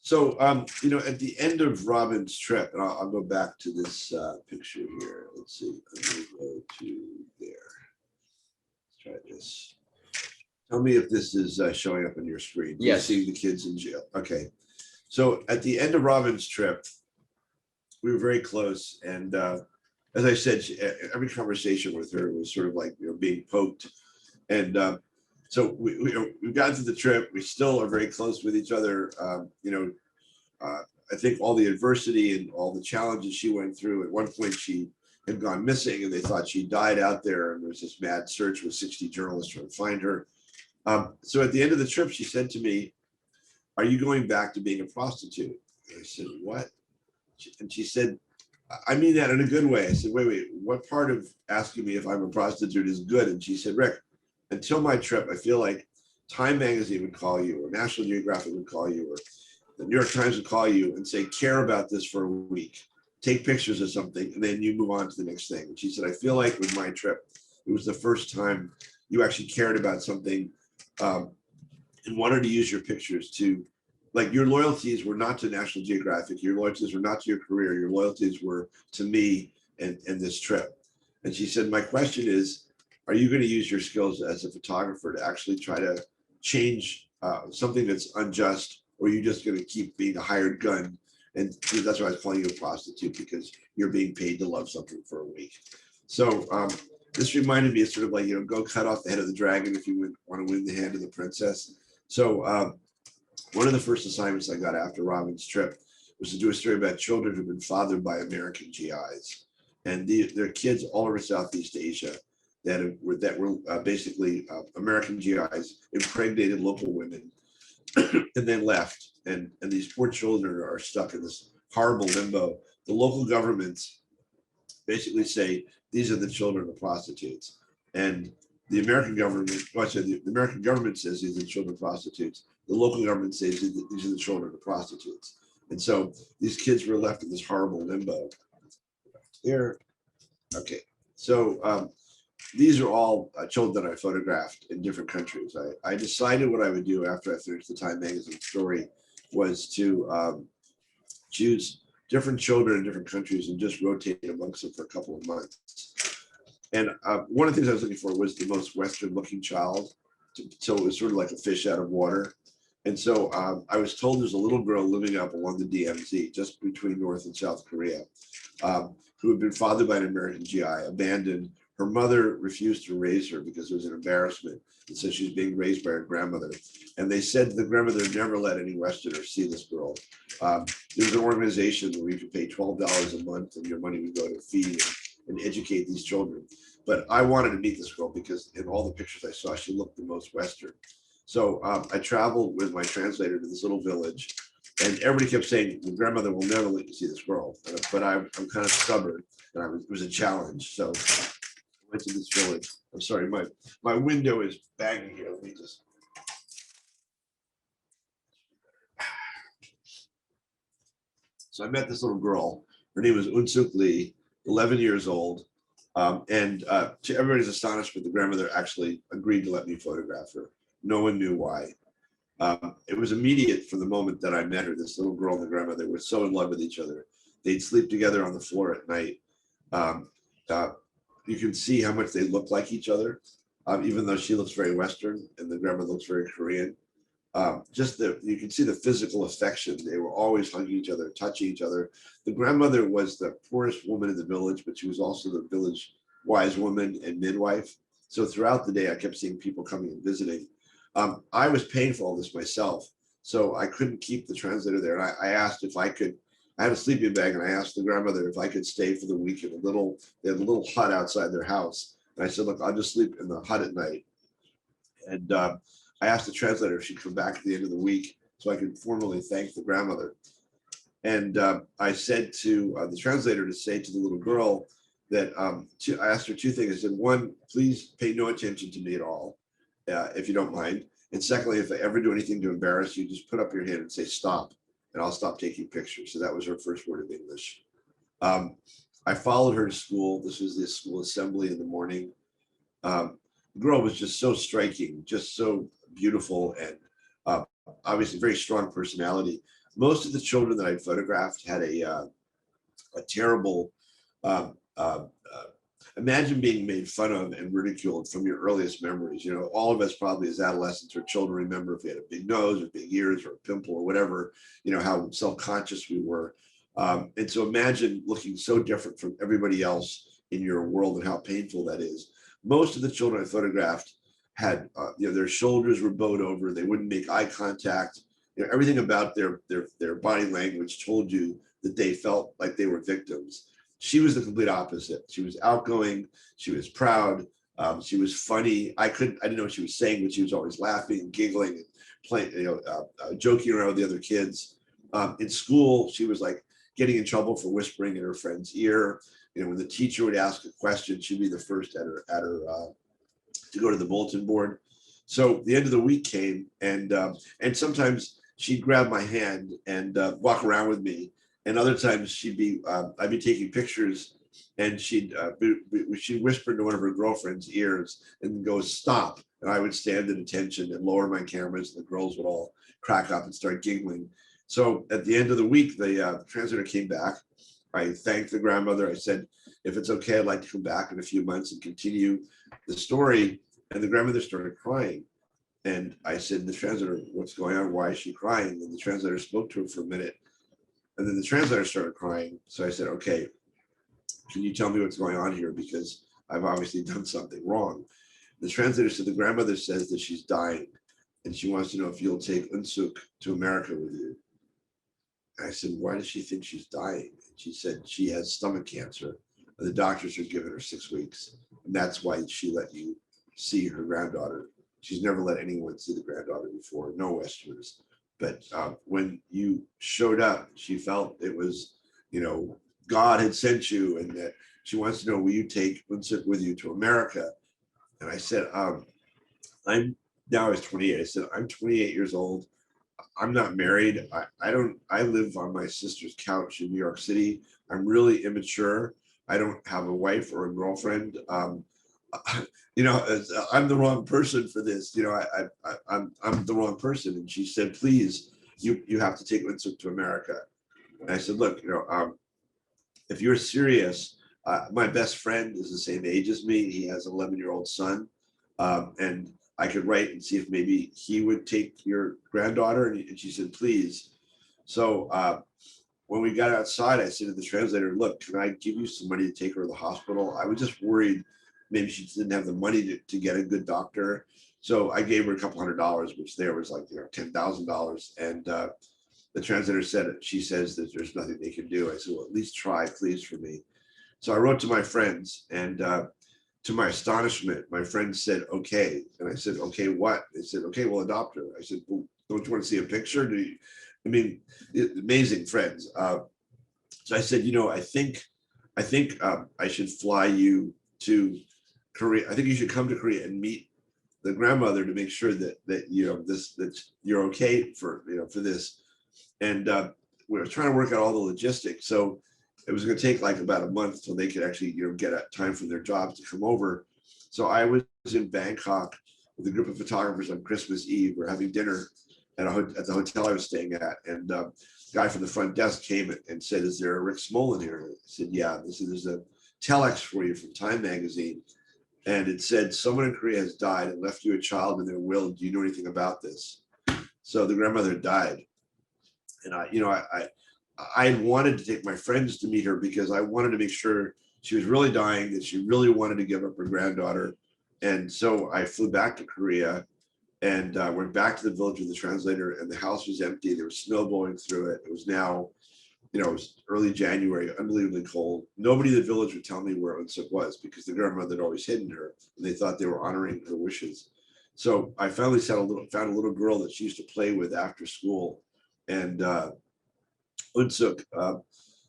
So, at the end of Robin's trip, and I'll go back to this picture here. Let's see. I'm going to go to there. Let's try this. Tell me if this is showing up on your screen. Yes. Seeing the kids in jail. Okay. So at the end of Robin's trip, we were very close. And as I said, every conversation with her was sort of like, being poked. And so we got to the trip. We still are very close with each other. I think all the adversity and all the challenges she went through, at one point she had gone missing and they thought she died out there. And there was this mad search with 60 journalists trying to find her. So at the end of the trip, she said to me, "Are you going back to being a prostitute?" And I said, "What?" And she said, "I mean that in a good way." I said, wait, what part of asking me if I'm a prostitute is good?" And she said, "Rick, until my trip, I feel like Time Magazine would call you, or National Geographic would call you, or the New York Times would call you and say, care about this for a week, take pictures of something, and then you move on to the next thing." And she said, "I feel like with my trip, it was the first time you actually cared about something and wanted to use your pictures to, like, your loyalties were not to National Geographic, your loyalties were not to your career, your loyalties were to me and this trip." And she said, "My question is, are you going to use your skills as a photographer to actually try to change something that's unjust, or are you just going to keep being a hired gun?" And that's why I was calling you a prostitute, because you're being paid to love something for a week. So this reminded me of sort of like, go cut off the head of the dragon if you want to win the hand of the princess. So one of the first assignments I got after Robin's trip was to do a story about children who've been fathered by American GIs. And they're kids all over Southeast Asia that were basically American GIs impregnated local women and then left. And these poor children are stuck in this horrible limbo. The local governments basically say, these are the children of prostitutes. And the American government, the American government says these are the children of prostitutes. The local government says these are the children of prostitutes. And so these kids were left in this horrible limbo. Here, okay. So these are all children that I photographed in different countries. I decided what I would do after I finished the Time Magazine story was to choose different children in different countries and just rotate amongst them for a couple of months. And one of the things I was looking for was the most Western looking child. So it was sort of like a fish out of water. And so I was told there's a little girl living up along the DMZ, just between North and South Korea, who had been fathered by an American GI, abandoned. Her mother refused to raise her because it was an embarrassment. And so she was being raised by her grandmother. And they said the grandmother never let any Westerners see this girl. There was an organization where you could pay $12 a month and your money would go to feed and educate these children. But I wanted to meet this girl because in all the pictures I saw, she looked the most Western. So I traveled with my translator to this little village, and everybody kept saying, the grandmother will never let you see this girl. But I'm kind of stubborn, and it was a challenge. So I went to this village. I'm sorry, my window is banging here. Let me just. So I met this little girl. Her name was Unsuk Lee, 11 years old. And to everybody's astonishment, the grandmother actually agreed to let me photograph her. No one knew why. It was immediate from the moment that I met her. This little girl and the grandmother were so in love with each other. They'd sleep together on the floor at night. You can see how much they look like each other, even though she looks very Western and the grandmother looks very Korean. You can see the physical affection. They were always hugging each other, touching each other. The grandmother was the poorest woman in the village, but she was also the village wise woman and midwife. So throughout the day, I kept seeing people coming and visiting. I was paying for all this myself, so I couldn't keep the translator there. And I asked if I could. I had a sleeping bag, and I asked the grandmother if I could stay for the week in they had a little hut outside their house. And I said, look, I'll just sleep in the hut at night. And I asked the translator if she'd come back at the end of the week so I could formally thank the grandmother. And I said to the translator to say to the little girl that I asked her two things. I said, one, please pay no attention to me at all, if you don't mind. And secondly, if I ever do anything to embarrass you, just put up your hand and say stop, and I'll stop taking pictures. So that was her first word of English. I followed her to school. This was the school assembly in the morning. The girl was just so striking, just so beautiful, and obviously very strong personality. most of the children that I photographed had a terrible, um, uh, uh, imagine being made fun of and ridiculed from your earliest memories. You know, all of us probably as adolescents or children remember if we had a big nose or big ears or a pimple or whatever, you know, how self-conscious we were. And so imagine looking so different from everybody else in your world and how painful that is. Most of the children I photographed had, you know, their shoulders were bowed over. They wouldn't make eye contact. You know, everything about their body language told you that they felt like they were victims. She was the complete opposite. She was outgoing. She was proud. She was funny. I didn't know what she was saying, but she was always laughing and giggling and playing, you know, joking around with the other kids. In school, she was like getting in trouble for whispering in her friend's ear. You know, when the teacher would ask a question, she'd be the first at her to go to the bulletin board. So the end of the week came, and sometimes she'd grab my hand and walk around with me, and other times she'd be I'd be taking pictures, and she'd whisper into one of her girlfriend's ears and go, "Stop!" And I would stand at attention and lower my cameras, and the girls would all crack up and start giggling. So at the end of the week, the translator came back. I thanked the grandmother. I said, if it's okay, I'd like to come back in a few months and continue the story. And the grandmother started crying. And I said to the translator, what's going on? Why is she crying? And the translator spoke to her for a minute. And then the translator started crying. So I said, okay, can you tell me what's going on here? Because I've obviously done something wrong. The translator said, the grandmother says that she's dying. And she wants to know if you'll take Unsuk to America with you. I said, why does she think she's dying? And she said, she has stomach cancer. And the doctors are giving her 6 weeks. And that's why she let you see her granddaughter. She's never let anyone see the granddaughter before, no Westerners. But when you showed up, she felt it was, you know, God had sent you, and that she wants to know, will you take Unsuk with you to America? And I said, now I was 28. I said, I'm 28 years old. I'm not married. I live on my sister's couch in New York City. I'm really immature. I don't have a wife or a girlfriend. You know, I'm the wrong person for this. You know, I'm the wrong person. And she said, please, you have to take Unsuk to America. And I said, look, you know, if you're serious, my best friend is the same age as me. He has an 11-year-old son. And I could write and see if maybe he would take your granddaughter. And she said, please. So when we got outside, I said to the translator, look, can I give you some money to take her to the hospital? I was just worried maybe she didn't have the money to get a good doctor. So I gave her a couple $100, which there was like, you know, $10,000. And the translator said, she says that there's nothing they can do. I said, well, at least try, please, for me. So I wrote to my friends, and to my astonishment, my friend said, okay. And I said, okay, what? They said, okay, we'll adopt her. I said, well, don't you want to see a picture? Do you? I mean, amazing friends. So I said, you know, I think I should fly you to Korea. I think you should come to Korea and meet the grandmother to make sure that you know that you're okay for, you know, for this. And we were trying to work out all the logistics. So it was going to take like about a month till they could actually, you know, get a time from their jobs to come over. So I was in Bangkok with a group of photographers on Christmas Eve. We're having dinner at the hotel I was staying at, and the guy from the front desk came and said, "Is there a Rick Smolan here?" I said, "Yeah." They said, "There's a telex for you from Time magazine, and it said someone in Korea has died and left you a child in their will. Do you know anything about this?" So the grandmother died, and I had wanted to take my friends to meet her because I wanted to make sure she was really dying, that she really wanted to give up her granddaughter. And so I flew back to Korea and went back to the village with the translator, and the house was empty. There was snow blowing through it. It was now, you know, it was early January, unbelievably cold. Nobody in the village would tell me where Unsuk was because the grandmother had always hidden her, and they thought they were honoring her wishes. So I finally found a little girl that she used to play with after school. And Unsuk,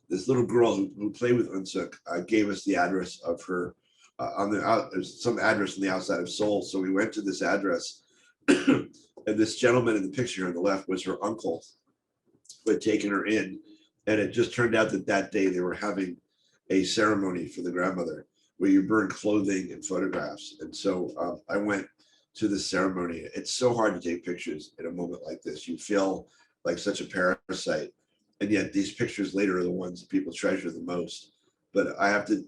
this little girl who played with Unsuk, gave us the address of her there's some address on the outside of Seoul. So we went to this address, and this gentleman in the picture on the left was her uncle who had taken her in. And it just turned out that that day they were having a ceremony for the grandmother where you burn clothing and photographs. And so I went to the ceremony. It's so hard to take pictures in a moment like this. You feel like such a parasite. And yet these pictures later are the ones that people treasure the most. But I have to,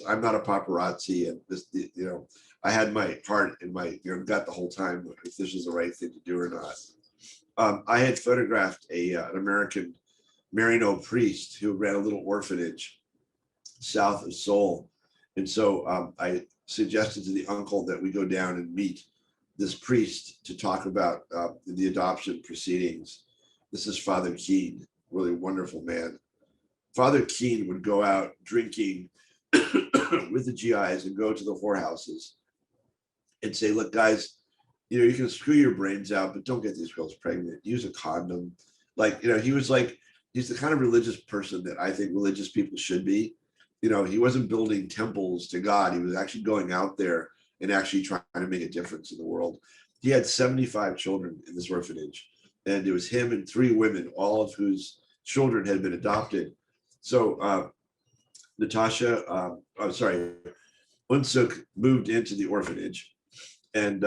I'm not a paparazzi, and this, you know, I had my heart in my, you know, gut the whole time if this was the right thing to do or not. I had photographed an American Marino priest who ran a little orphanage south of Seoul. And so I suggested to the uncle that we go down and meet this priest to talk about the adoption proceedings. This is Father Skene, really wonderful man. Father Skene would go out drinking with the GIs and go to the whorehouses and say, look, guys, you know, you can screw your brains out, but don't get these girls pregnant. Use a condom. Like, you know, he was like, he's the kind of religious person that I think religious people should be. You know, he wasn't building temples to God. He was actually going out there and actually trying to make a difference in the world. He had 75 children in this orphanage, and it was him and 3 women, all of whose children had been adopted. So Natasha, I'm sorry, Unsuk moved into the orphanage, and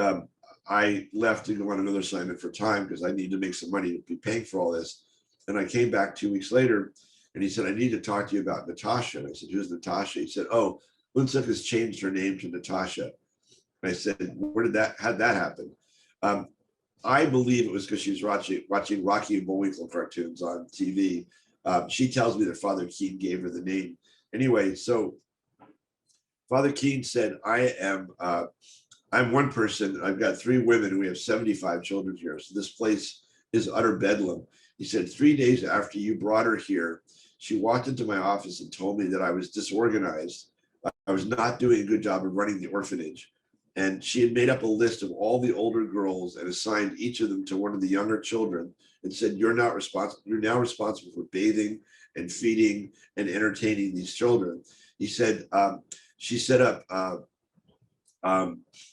I left to go on another assignment for time because I need to make some money to be paying for all this. And I came back 2 weeks later, and he said, I need to talk to you about Natasha. And I said, who's Natasha? He said, oh, Unsuk has changed her name to Natasha. And I said, how'd that happen? I believe it was because she was watching Rocky and Bullwinkle cartoons on TV. She tells me that Father Skene gave her the name. Anyway, so Father Skene said, I'm one person. I've got 3 women, and we have 75 children here. So this place is utter bedlam. He said, 3 days after you brought her here, she walked into my office and told me that I was disorganized. I was not doing a good job of running the orphanage. And she had made up a list of all the older girls and assigned each of them to one of the younger children and said, you're now responsible for bathing and feeding and entertaining these children. He said, she set up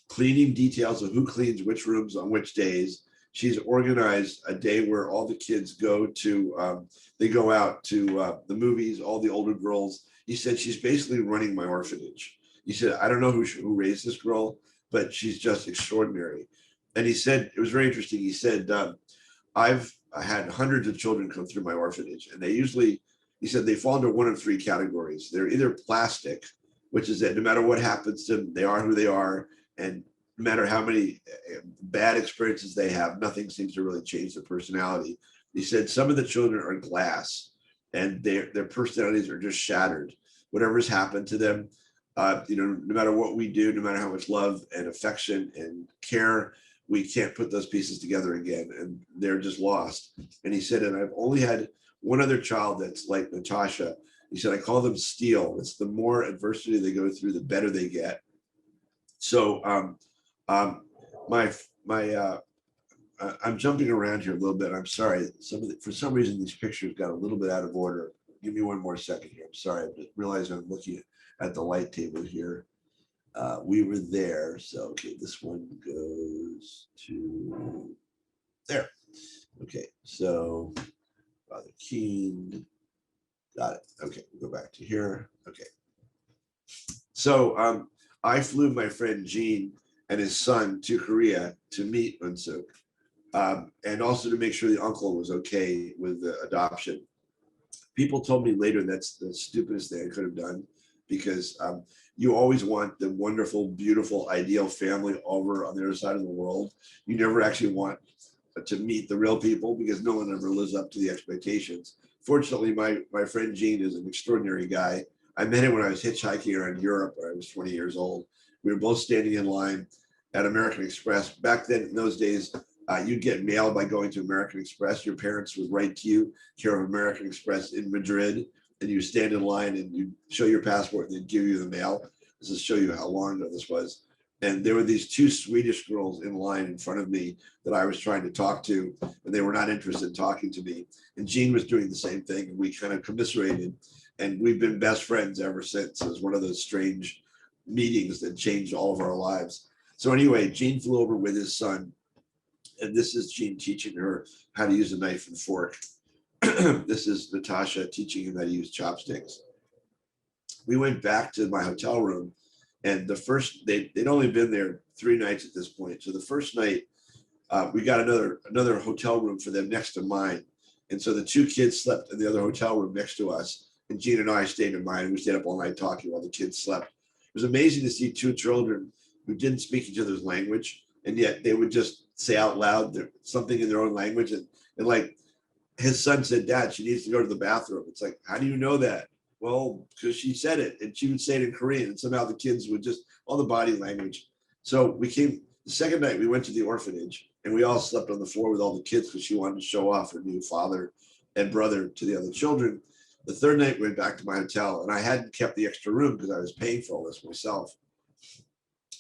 cleaning details of who cleans which rooms on which days. She's organized a day where all the kids go to, they go out to the movies, all the older girls. He said, she's basically running my orphanage. He said, I don't know who raised this girl, but she's just extraordinary. And he said, it was very interesting. He said, I've had hundreds of children come through my orphanage, and they usually, he said, they fall into one of 3 categories. They're either plastic, which is that no matter what happens to them, they are who they are. And no matter how many bad experiences they have, nothing seems to really change their personality. He said some of the children are glass, and their personalities are just shattered. Whatever's happened to them, you know, no matter what we do, no matter how much love and affection and care, we can't put those pieces together again, and they're just lost. And he said, and I've only had one other child that's like Natasha. He said, I call them steel. It's the more adversity they go through, the better they get. So I'm jumping around here a little bit. I'm sorry. For some reason, these pictures got a little bit out of order. Give me one more second here. I'm sorry. I realized I'm looking at the light table here. We were there. So, okay, this one goes to there. Okay, so Father Skene, got it. Okay, we'll go back to here. Okay. So I flew my friend Gene and his son to Korea to meet Unsuk, and also to make sure the uncle was okay with the adoption. People told me later that's the stupidest thing I could have done, because you always want the wonderful, beautiful, ideal family over on the other side of the world. You never actually want to meet the real people, because no one ever lives up to the expectations. Fortunately, my friend Gene is an extraordinary guy. I met him when I was hitchhiking around Europe when I was 20 years old. We were both standing in line at American Express. Back then, in those days, you'd get mail by going to American Express. Your parents would write to you, care of American Express in Madrid, and you stand in line and you show your passport and they'd give you the mail. This is to show you how long ago this was. And there were these 2 Swedish girls in line in front of me that I was trying to talk to, and they were not interested in talking to me. And Gene was doing the same thing, and we kind of commiserated, and we've been best friends ever since. It was one of those strange meetings that changed all of our lives. So anyway, Gene flew over with his son, and this is Gene teaching her how to use a knife and fork. This is Natasha teaching him how to use chopsticks. We went back to my hotel room, and the first, they'd only been there 3 nights at this point. So the first night, we got another hotel room for them next to mine. And so the two kids slept in the other hotel room next to us. And Gene and I stayed in mine. We stayed up all night talking while the kids slept. It was amazing to see two children who didn't speak each other's language, and yet they would just say out loud something in their own language. And like his son said, Dad, she needs to go to the bathroom. It's like, how do you know that? Well, because she said it, and she would say it in Korean, and somehow the kids would just, all the body language. So we came, the second night we went to the orphanage, and we all slept on the floor with all the kids because she wanted to show off her new father and brother to the other children. The third night we went back to my hotel, and I hadn't kept the extra room because I was paying for all this myself.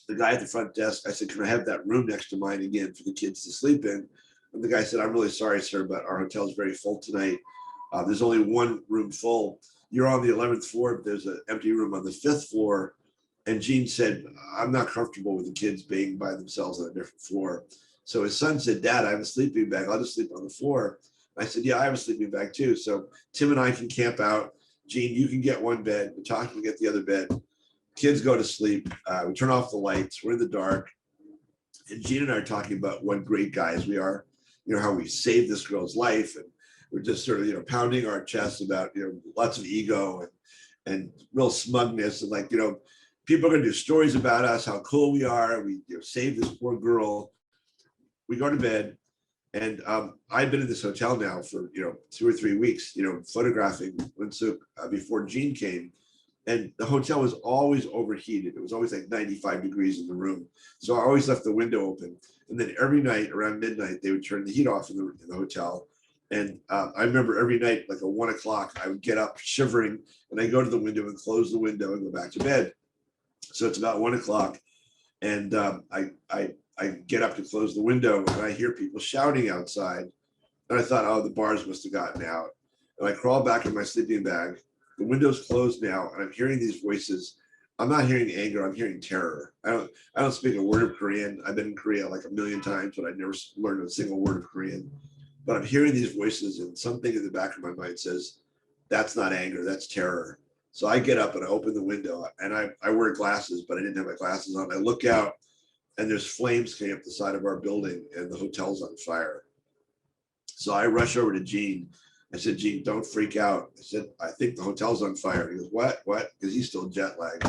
The guy at the front desk, I said, can I have that room next to mine again for the kids to sleep in? And the guy said, I'm really sorry, sir, but our hotel is very full tonight. There's only one room full. You're on the 11th floor, but there's an empty room on the 5th floor. And Gene said, I'm not comfortable with the kids being by themselves on a different floor. So his son said, Dad, I have a sleeping bag. I'll just sleep on the floor. I said, yeah, I have a sleeping bag too. So Tim and I can camp out. Gene, you can get one bed. Natasha can get the other bed. Kids go to sleep. We turn off the lights. We're in the dark. And Gene and I are talking about what great guys we are, how we saved this girl's life. And we're just sort of, pounding our chests about, lots of ego and real smugness. And like, people are going to do stories about us, how cool we are. We saved this poor girl. We go to bed. And I've been in this hotel now for, 2 or 3 weeks, photographing Winsuk before Gene came. And the hotel was always overheated. It was always like 95 degrees in the room. So I always left the window open. And then every night around midnight, they would turn the heat off in the hotel. And I remember every night, like at 1 o'clock, I would get up shivering and I go to the window and close the window and go back to bed. So it's about 1 o'clock. And I get up to close the window and I hear people shouting outside. And I thought, oh, the bars must have gotten out. And I crawl back in my sleeping bag. The window's closed now, and I'm hearing these voices. I'm not hearing anger, I'm hearing terror. I don't speak a word of Korean. I've been in Korea like a million times, but I never learned a single word of Korean. But I'm hearing these voices, and something in the back of my mind says, that's not anger, that's terror. So I get up and I open the window, and I wear glasses, but I didn't have my glasses on. I look out, and there's flames coming up the side of our building, and the hotel's on fire. So I rush over to Gene. I said, Gene, don't freak out. I said, I think the hotel's on fire. He goes, what? Because he's still jet lagged.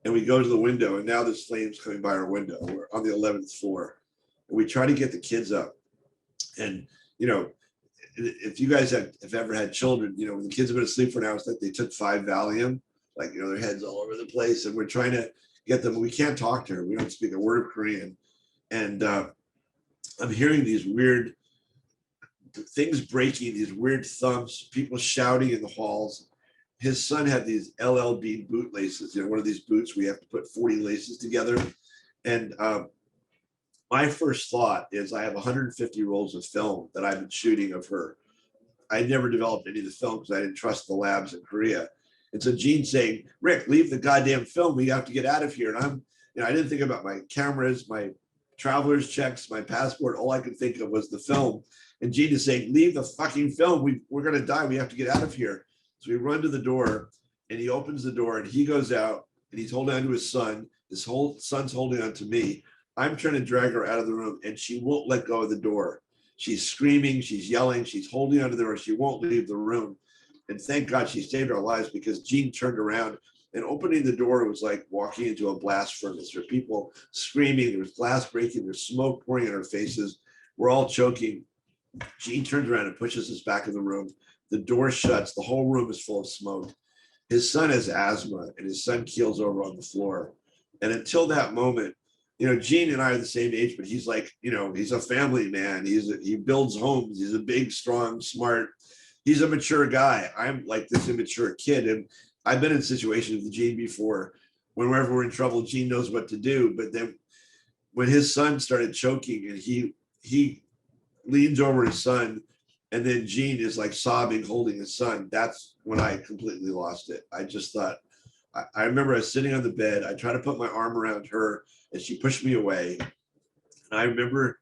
And we go to the window, and now there's flames coming by our window. We're on the 11th floor. And we try to get the kids up. And, if you guys have ever had children, when the kids have been asleep for an hour, it's like they took 5 Valium, like, their heads all over the place. And we're trying to get them. We can't talk to her. We don't speak a word of Korean. And I'm hearing these weird things breaking, these weird thumps, people shouting in the halls. His son had these LLB boot laces, one of these boots where you have to put 40 laces together. And my first thought is I have 150 rolls of film that I've been shooting of her. I never developed any of the film because I didn't trust the labs in Korea. And so Gene's saying, Rick, leave the goddamn film. We have to get out of here. And I didn't think about my cameras, my traveler's checks, my passport. All I could think of was the film. And Gene is saying, leave the fucking film. We're going to die. We have to get out of here. So we run to the door, and he opens the door, and he goes out, and he's holding on to his son. His whole son's holding on to me. I'm trying to drag her out of the room, and she won't let go of the door. She's screaming. She's yelling. She's holding onto the door. She won't leave the room. And thank God she saved our lives, because Gene turned around, and opening the door was like walking into a blast furnace. There were people screaming. There was glass breaking. There's smoke pouring in our faces. We're all choking. Gene turns around and pushes us back in the room. The door shuts. The whole room is full of smoke. His son has asthma, and his son keels over on the floor. And until that moment, Gene and I are the same age, but he's like, he's a family man. He builds homes. He's a big, strong, smart. He's a mature guy. I'm like this immature kid. And I've been in situations with Gene before. Whenever we're in trouble, Gene knows what to do. But then when his son started choking, and he leans over his son, and then Gene is like sobbing, holding his son. That's when I completely lost it. I just thought, I remember I was sitting on the bed. I tried to put my arm around her, and she pushed me away. And I remember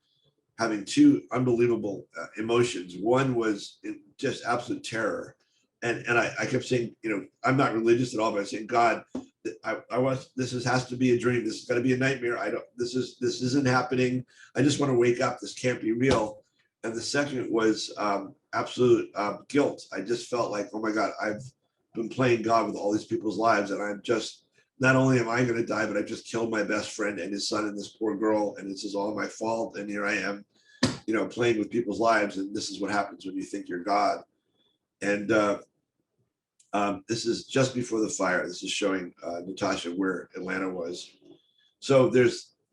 having two unbelievable emotions. One was just absolute terror. And I kept saying, I'm not religious at all, but I saying, God, this has to be a dream. This is going to be a nightmare. This isn't happening. I just want to wake up. This can't be real. And the second was absolute guilt. I just felt like, oh my God, I've been playing God with all these people's lives. And I'm just, not only am I going to die, but I've just killed my best friend and his son and this poor girl. And this is all my fault. And here I am, playing with people's lives. And this is what happens when you think you're God. And this is just before the fire. This is showing Natasha where Atlanta was. So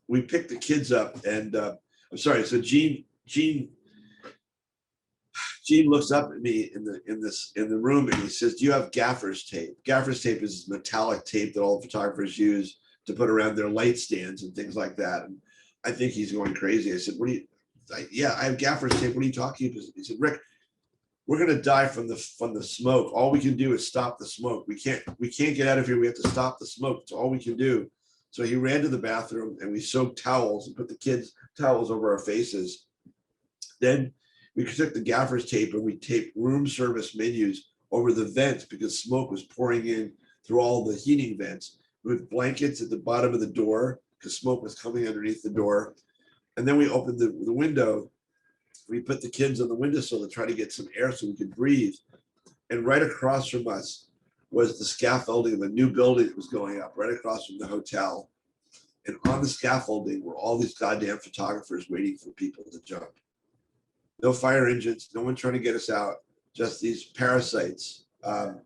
we picked the kids up, and I'm sorry. So Gene looks up at me in the room, and he says, "Do you have gaffer's tape?" Gaffer's tape is metallic tape that all the photographers use to put around their light stands and things like that. And I think he's going crazy. I said, "What do you?" Yeah, I have gaffer's tape. What are you talking about? He said, "Rick, we're going to die from the smoke. All we can do is stop the smoke. We can't get out of here. We have to stop the smoke. It's all we can do." So he ran to the bathroom, and we soaked towels and put the kids' towels over our faces. Then we took the gaffer's tape and we taped room service menus over the vents because smoke was pouring in through all the heating vents, with blankets at the bottom of the door because smoke was coming underneath the door. And then we opened the window. We put the kids on the windowsill to try to get some air so we could breathe. And right across from us was the scaffolding of a new building that was going up right across from the hotel. And on the scaffolding were all these goddamn photographers waiting for people to jump. No fire engines, no one trying to get us out, just these parasites. I'm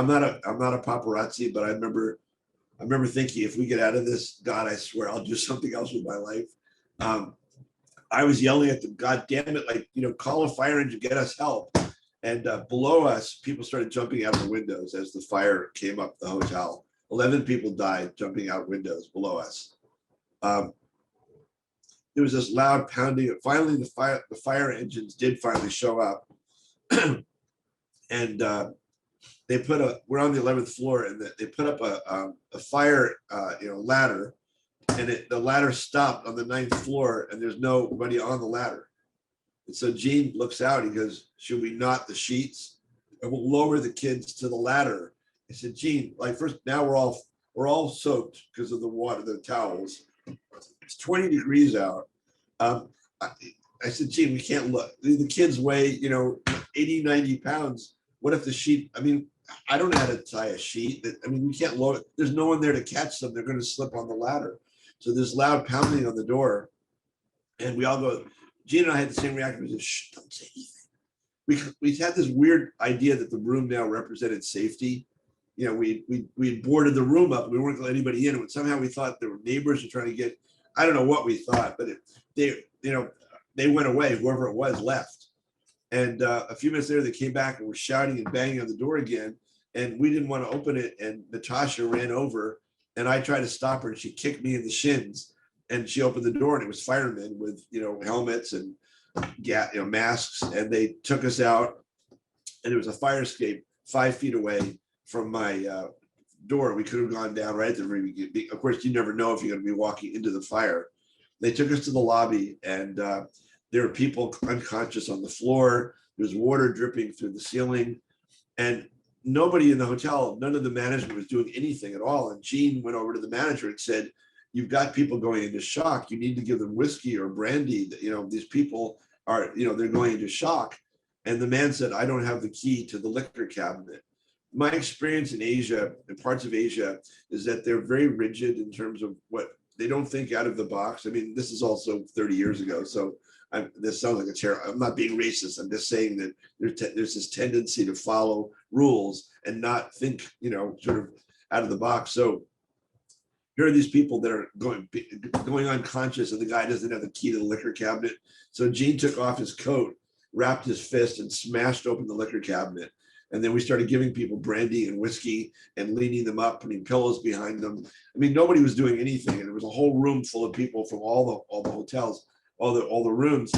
not a paparazzi, but I remember thinking, if we get out of this, God, I swear I'll do something else with my life. I was yelling at them, God damn it, like, call a fire engine, get us help. And below us, people started jumping out of the windows as the fire came up the hotel. 11 people died jumping out windows below us. There was this loud pounding. Finally, the fire engines did finally show up. And we're on the 11th floor, and they put up a fire ladder, and the ladder stopped on the 9th floor, and there's nobody on the ladder. And so Gene looks out, he goes, "Should we knot the sheets? And we'll lower the kids to the ladder." I said, "Gene, like, first, now we're all soaked because of the water, the towels. It's 20 degrees out." I said, "Gene, we can't look. The kids weigh, 80, 90 pounds. What if the sheet, I don't know how to tie a sheet. We can't lower it. There's no one there to catch them. They're going to slip on the ladder." So there's loud pounding on the door, and we all go, Gene and I had the same reaction. We said, "Shh, don't say anything." We had this weird idea that the room now represented safety. We boarded the room up. We weren't going to let anybody in. And somehow we thought there were neighbors were trying to get, I don't know what we thought, but they went away. Whoever it was left. And a few minutes later, they came back and were shouting and banging on the door again. And we didn't want to open it. And Natasha ran over, and I tried to stop her, and she kicked me in the shins. And she opened the door, and it was firemen with helmets and masks, and they took us out. And there was a fire escape 5 feet away from my door. We could have gone down right at the very beginning. Of course, you never know if you're going to be walking into the fire. They took us to the lobby, and there were people unconscious on the floor. There was water dripping through the ceiling, and nobody in the hotel, none of the management was doing anything at all. And Gene went over to the manager and said, "You've got people going into shock. You need to give them whiskey or brandy. These people are, they're going into shock." And the man said, "I don't have the key to the liquor cabinet." My experience in Asia, in parts of Asia, is that they're very rigid in terms of what they don't think out of the box. This is also 30 years ago. So this sounds like a terror. I'm not being racist. I'm just saying that there's this tendency to follow rules and not think, sort of out of the box. So here are these people that are going unconscious, and the guy doesn't have the key to the liquor cabinet. So Gene took off his coat, wrapped his fist, and smashed open the liquor cabinet. And then we started giving people brandy and whiskey and leaning them up, putting pillows behind them. Nobody was doing anything, and there was a whole room full of people from all the hotels, all the rooms.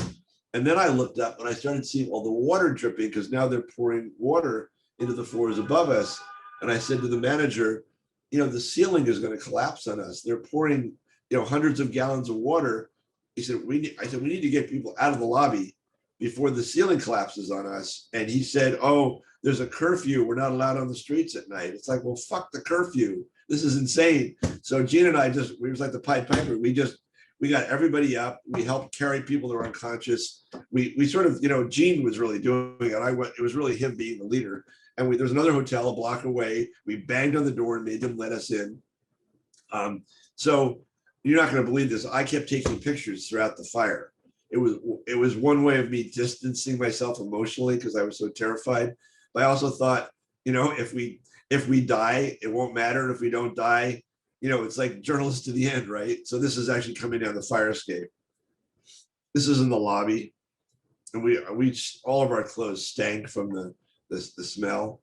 And then I looked up and I started seeing all the water dripping, because now they're pouring water into the floors above us. And I said to the manager, the ceiling is going to collapse on us. They're pouring, hundreds of gallons of water. I said, we need to get people out of the lobby before the ceiling collapses on us. And he said, "Oh, there's a curfew. We're not allowed on the streets at night." It's like, well, fuck the curfew. This is insane. So Gene and I we was like the Pied Piper. We got everybody up. We helped carry people that were unconscious. We sort of, Gene was really doing it. It was really him being the leader. And there was another hotel a block away. We banged on the door and made them let us in. So you're not going to believe this. I kept taking pictures throughout the fire. It was one way of me distancing myself emotionally because I was so terrified. But I also thought, if we die, it won't matter. And if we don't die, it's like journalists to the end, right? So this is actually coming down the fire escape. This is in the lobby, and we all of our clothes stank from the smell.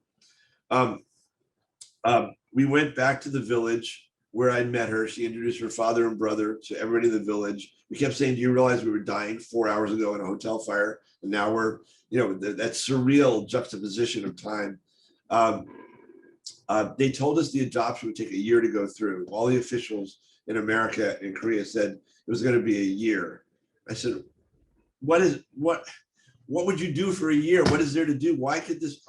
We went back to the village where I'd met her. She introduced her father and brother to everybody in the village. We kept saying, "Do you realize we were dying 4 hours ago in a hotel fire, and now we're," that surreal juxtaposition of time. They told us the adoption would take a year to go through. All the officials in America and Korea said it was going to be a year. I said, what would you do for a year? What is there to do?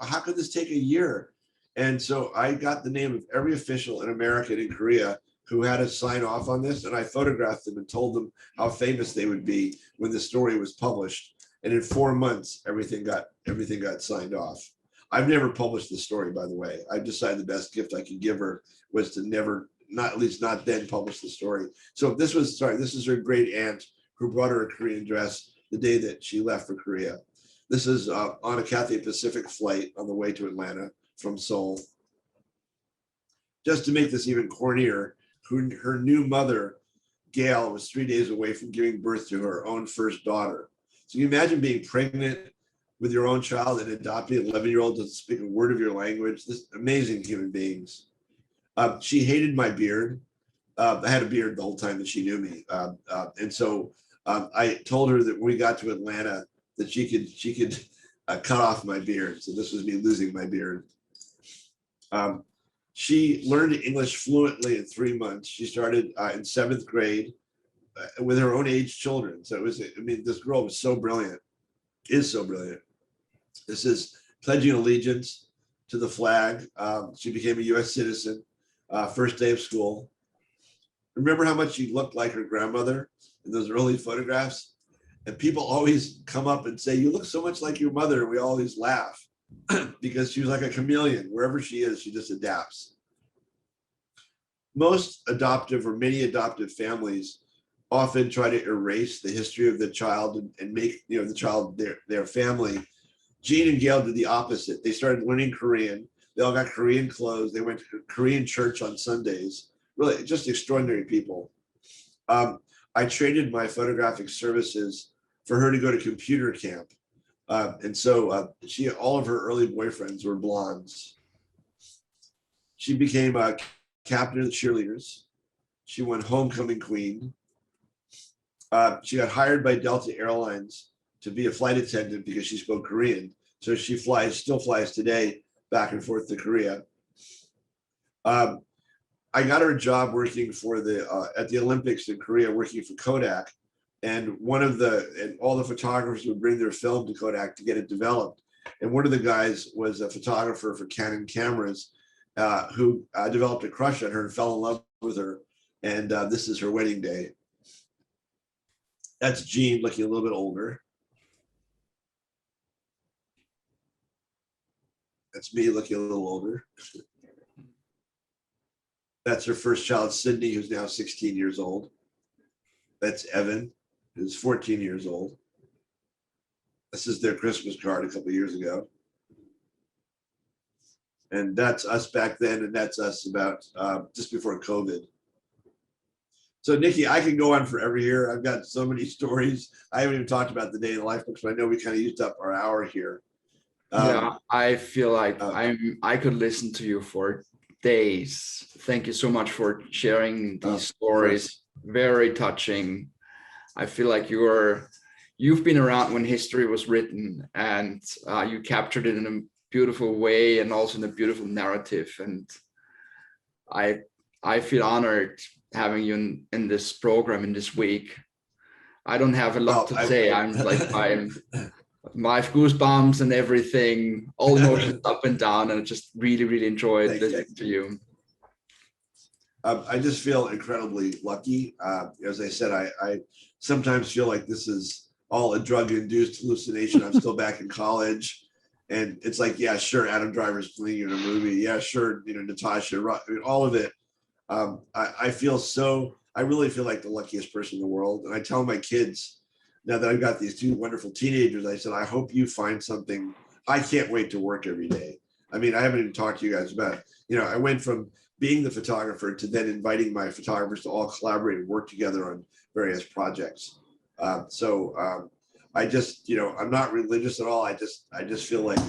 How could this take a year? And so I got the name of every official in America and in Korea who had to sign off on this. And I photographed them and told them how famous they would be when the story was published. And in 4 months, everything got signed off. I've never published the story, by the way. I decided the best gift I could give her was to at least not then publish the story. So this is her great aunt who brought her a Korean dress the day that she left for Korea. This is on a Cathay Pacific flight on the way to Atlanta from Seoul. Just to make this even cornier, her new mother, Gail, was 3 days away from giving birth to her own first daughter. So you imagine being pregnant with your own child and adopting an 11-year-old to speak a word of your language. This amazing human beings. She hated my beard. I had a beard the whole time that she knew me. And so I told her that when we got to Atlanta that she could cut off my beard. So this was me losing my beard. She learned English fluently in 3 months. She started in 7th grade with her own age children. So this girl was so brilliant, is so brilliant. This is pledging allegiance to the flag. She became a US citizen, first day of school. Remember how much she looked like her grandmother in those early photographs? And people always come up and say, "You look so much like your mother." And we always laugh because she was like a chameleon. Wherever she is, she just adapts. Most adoptive or many adoptive families often try to erase the history of the child and make the child their family. Gene and Gail did the opposite. They started learning Korean. They all got Korean clothes. They went to Korean church on Sundays. Really, just extraordinary people. I traded my photographic services for her to go to computer camp. And so all of her early boyfriends were blondes. She became a captain of the cheerleaders. She won homecoming queen. She got hired by Delta Airlines to be a flight attendant because she spoke Korean. So she still flies today back and forth to Korea. I got her a job working at the Olympics in Korea, working for Kodak. And all the photographers would bring their film to Kodak to get it developed. And one of the guys was a photographer for Canon cameras who developed a crush on her and fell in love with her. And this is her wedding day. That's Jean looking a little bit older. That's me looking a little older. That's her first child, Sydney, who's now 16 years old. That's Evan, who's 14 years old. This is their Christmas card a couple of years ago. And that's us back then, and that's us about just before COVID. So Niki, I can go on forever here. I've got so many stories. I haven't even talked about the day in the life books, but I know we kind of used up our hour here. Yeah, I feel like I could listen to you for days. Thank you so much for sharing these stories. Very touching. I feel like you've been around when history was written, and you captured it in a beautiful way and also in a beautiful narrative. And I feel honored having you in this program in this week. I don't have a lot to say. My goosebumps and everything, all emotions up and down, and I just really, really enjoyed listening to you. I just feel incredibly lucky. As I said, I sometimes feel like this is all a drug-induced hallucination. I'm still back in college, and it's like, yeah, sure, Adam Driver's playing in a movie. Yeah, sure, Natasha, all of it. I really feel like the luckiest person in the world. And I tell my kids, now that I've got these two wonderful teenagers, I said, I hope you find something. I can't wait to work every day. I mean, I haven't even talked to you guys about, I went from being the photographer to then inviting my photographers to all collaborate and work together on various projects. I just, I'm not religious at all. I just feel like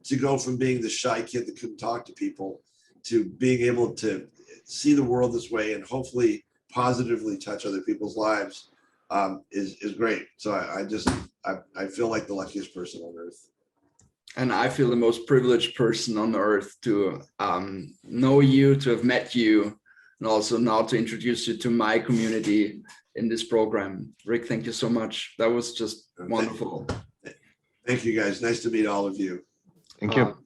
to go from being the shy kid that couldn't talk to people to being able to see the world this way and hopefully positively touch other people's lives is great. So I feel like the luckiest person on earth. And I feel the most privileged person on earth to know you, to have met you, and also now to introduce you to my community in this program. Rick, thank you so much. That was just wonderful. Thank you, guys. Nice to meet all of you. Thank you.